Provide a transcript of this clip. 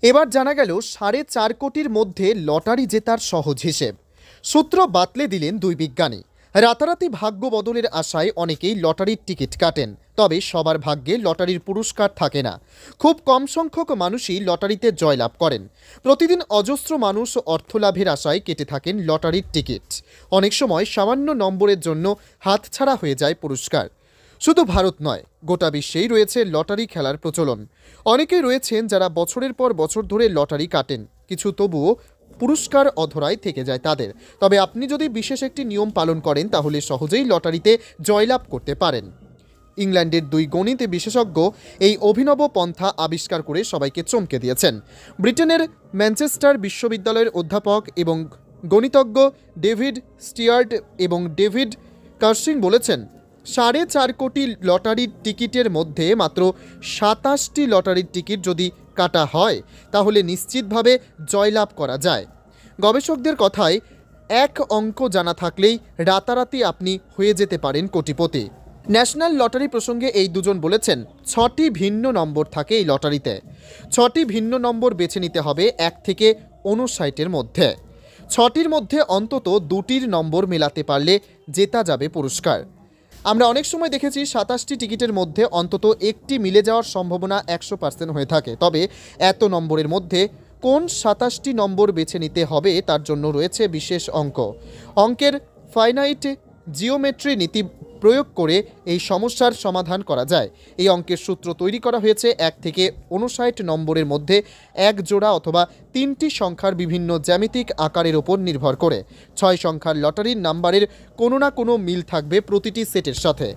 এবার জানা গেল 4.5 কোটির মধ্যে লটারি জেতার সহজ হিসেব। সূত্র বাতলে দিলেন দুই বিজ্ঞানী। রাতারাতি ভাগ্য বদলের আশায় অনেকেই লটারির টিকিট কাটেন, তবে সবার ভাগ্যে লটারির পুরস্কার থাকে না। খুব কম সংখ্যক মানুষই লটারিতে জয়লাভ করেন। প্রতিদিন অজস্র মানুষ অর্থলাভের আশায় কেটে থাকেন লটারির টিকিট। অনেক সময় সামান্য নম্বরের জন্য হাতছাড়া হয়ে যায় পুরস্কার। শুধু ভারত নয়, গোটা বিশ্বেই রয়েছে লটারি খেলার প্রচলন। অনেকেই রয়েছেন যারা বছরের পর বছর ধরে লটারি কাটেন, কিছু তবুও পুরস্কার অধরায় থেকে যায় তাদের। তবে আপনি যদি বিশেষ একটি নিয়ম পালন করেন তাহলে সহজেই লটারিতে জয়লাভ করতে পারেন। ইংল্যান্ডের দুই গণিত বিশেষজ্ঞ এই অভিনব পন্থা আবিষ্কার করে সবাইকে চমকে দিয়েছেন। ব্রিটেনের ম্যানচেস্টার বিশ্ববিদ্যালয়ের অধ্যাপক এবং গণিতজ্ঞ ডেভিড স্টিয়ার্ট এবং ডেভিড কার্সিং বলেছেন, 4.5 কোটি লটারির টিকিটের মধ্যে মাত্র 27টি লটারির টিকিট যদি কাটা হয় তাহলে নিশ্চিতভাবে জয়লাভ করা যায়। গবেষকদের কথায়, এক অঙ্ক জানা থাকলেই রাতারাতি আপনি হয়ে যেতে পারেন কোটিপতি। ন্যাশনাল লটারি প্রসঙ্গে এই দুজন বলেছেন, 6টি ভিন্ন নম্বর থাকে এই লটারিতে। 6টি ভিন্ন নম্বর বেছে নিতে হবে 1 থেকে 59-এর মধ্যে। 6টির মধ্যে অন্তত 2টির নম্বর মেলাতে পারলে জেতা যাবে পুরস্কার। আমরা অনেক সময় দেখেছি 27টি টিকিটের মধ্যে অন্তত একটি মিলে যাওয়ার সম্ভাবনা 100% হয়ে থাকে। তবে এত নম্বরের মধ্যে কোন 27টি নম্বর বেছে নিতে হবে তার জন্য রয়েছে বিশেষ অঙ্ক। অঙ্কের ফাইনাইট জিওমেট্রি নীতি প্রয়োগ করে এই সমস্যার সমাধান করা যায়। এই অঙ্কের সূত্র তৈরি করা হয়েছে 1 থেকে 59 নম্বরের মধ্যে এক জোড়া অথবা 3টি সংখ্যার বিভিন্ন জ্যামিতিক আকারের ওপর নির্ভর করে। 6 সংখ্যার লটারির নাম্বারের কোনো না কোনো মিল থাকবে প্রতিটি সেটের সাথে।